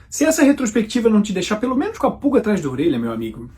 Se essa retrospectiva não te deixar pelo menos com a pulga atrás da orelha, meu amigo,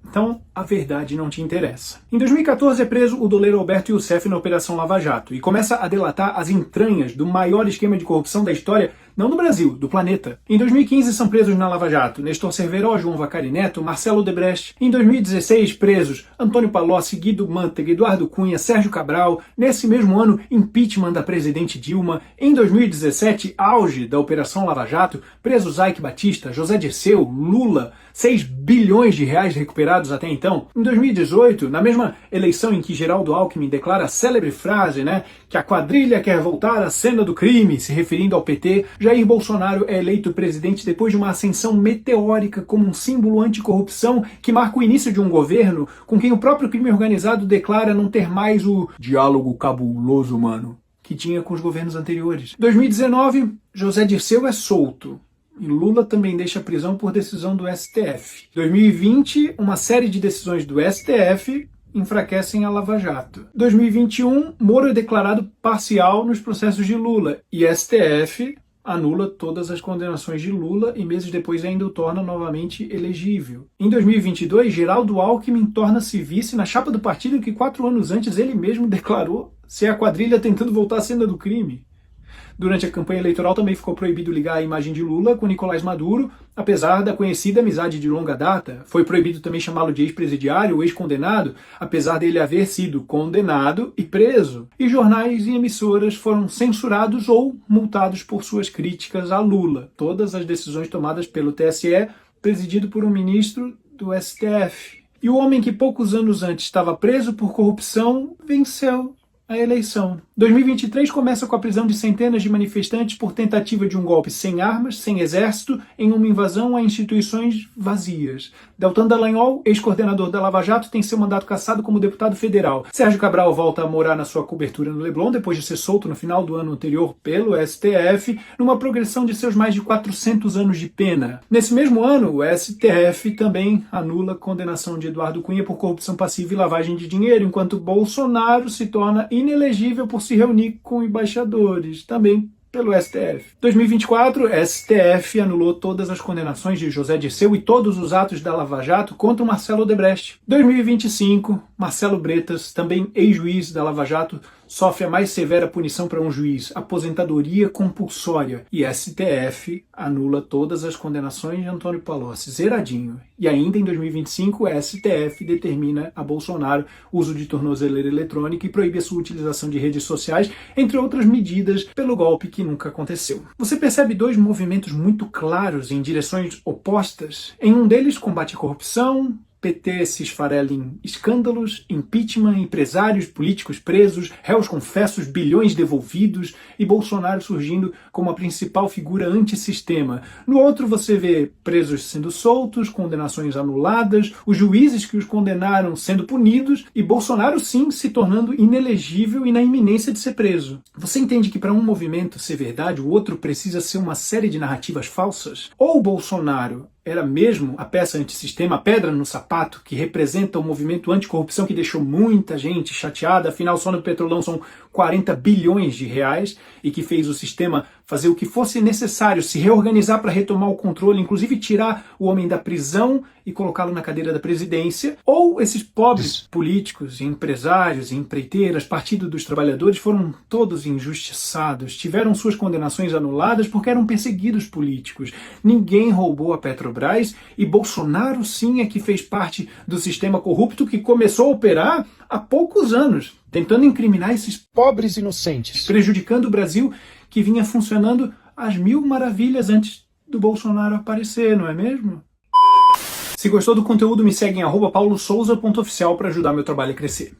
então a verdade não te interessa. Em 2014 é preso o doleiro Alberto Youssef na Operação Lava Jato e começa a delatar as entranhas do maior esquema de corrupção da história, não do Brasil, do planeta. Em 2015 são presos na Lava Jato Nestor Cerveró, João Vacari Neto, Marcelo Odebrecht. Em 2016 presos Antônio Palocci, Guido Mantega, Eduardo Cunha, Sérgio Cabral. Nesse mesmo ano, impeachment da presidente Dilma. Em 2017, auge da Operação Lava Jato, presos Eike Batista, José Dirceu, Lula, 6 bilhões de reais recuperados até então. Em 2018, na mesma eleição em que Geraldo Alckmin declara a célebre frase, que a quadrilha quer voltar à cena do crime, se referindo ao PT, Jair Bolsonaro é eleito presidente depois de uma ascensão meteórica como um símbolo anticorrupção que marca o início de um governo com quem o próprio crime organizado declara não ter mais o diálogo cabuloso humano que tinha com os governos anteriores. 2019, José Dirceu é solto. E Lula também deixa a prisão por decisão do STF. 2020, uma série de decisões do STF enfraquecem a Lava Jato. 2021, Moro é declarado parcial nos processos de Lula. E STF anula todas as condenações de Lula e meses depois ainda o torna novamente elegível. Em 2022, Geraldo Alckmin torna-se vice na chapa do partido que 4 anos antes ele mesmo declarou ser a quadrilha tentando voltar à cena do crime. Durante a campanha eleitoral também ficou proibido ligar a imagem de Lula com Nicolás Maduro, apesar da conhecida amizade de longa data. Foi proibido também chamá-lo de ex-presidiário ou ex-condenado, apesar dele haver sido condenado e preso. E jornais e emissoras foram censurados ou multados por suas críticas a Lula. Todas as decisões tomadas pelo TSE, presidido por um ministro do STF. E o homem que poucos anos antes estava preso por corrupção venceu a eleição. 2023 começa com a prisão de centenas de manifestantes por tentativa de um golpe sem armas, sem exército, em uma invasão a instituições vazias. Deltan Dallagnol, ex-coordenador da Lava Jato, tem seu mandato cassado como deputado federal. Sérgio Cabral volta a morar na sua cobertura no Leblon, depois de ser solto no final do ano anterior pelo STF, numa progressão de seus mais de 400 anos de pena. Nesse mesmo ano, o STF também anula a condenação de Eduardo Cunha por corrupção passiva e lavagem de dinheiro, enquanto Bolsonaro se torna inelegível por se reunir com embaixadores, também pelo STF. 2024, STF anulou todas as condenações de José Dirceu e todos os atos da Lava Jato contra Marcelo Odebrecht. 2025, Marcelo Bretas, também ex-juiz da Lava Jato, sofre a mais severa punição para um juiz, aposentadoria compulsória. E STF anula todas as condenações de Antônio Palocci, zeradinho. E ainda em 2025, o STF determina a Bolsonaro o uso de tornozeleira eletrônica e proíbe a sua utilização de redes sociais, entre outras medidas, pelo golpe que nunca aconteceu. Você percebe 2 movimentos muito claros em direções opostas? Em um deles, combate à corrupção, PT se esfarela em escândalos, impeachment, empresários políticos presos, réus confessos, bilhões devolvidos e Bolsonaro surgindo como a principal figura antissistema. No outro você vê presos sendo soltos, condenações anuladas, os juízes que os condenaram sendo punidos e Bolsonaro sim se tornando inelegível e na iminência de ser preso. Você entende que para um movimento ser verdade, o outro precisa ser uma série de narrativas falsas? Ou o Bolsonaro era mesmo a peça antissistema, a pedra no sapato, que representa o movimento anticorrupção que deixou muita gente chateada, afinal só no Petrolão são 40 bilhões de reais, e que fez o sistema fazer o que fosse necessário, se reorganizar para retomar o controle, inclusive tirar o homem da prisão e colocá-lo na cadeira da presidência, ou esses pobres políticos, empresários, empreiteiras, Partido dos Trabalhadores foram todos injustiçados, tiveram suas condenações anuladas porque eram perseguidos políticos. Ninguém roubou a Petrobras e Bolsonaro sim é que fez parte do sistema corrupto que começou a operar há poucos anos, tentando incriminar esses pobres inocentes, prejudicando o Brasil que vinha funcionando às mil maravilhas antes do Bolsonaro aparecer, não é mesmo? Se gostou do conteúdo, me segue em @paulosouza.oficial para ajudar meu trabalho a crescer.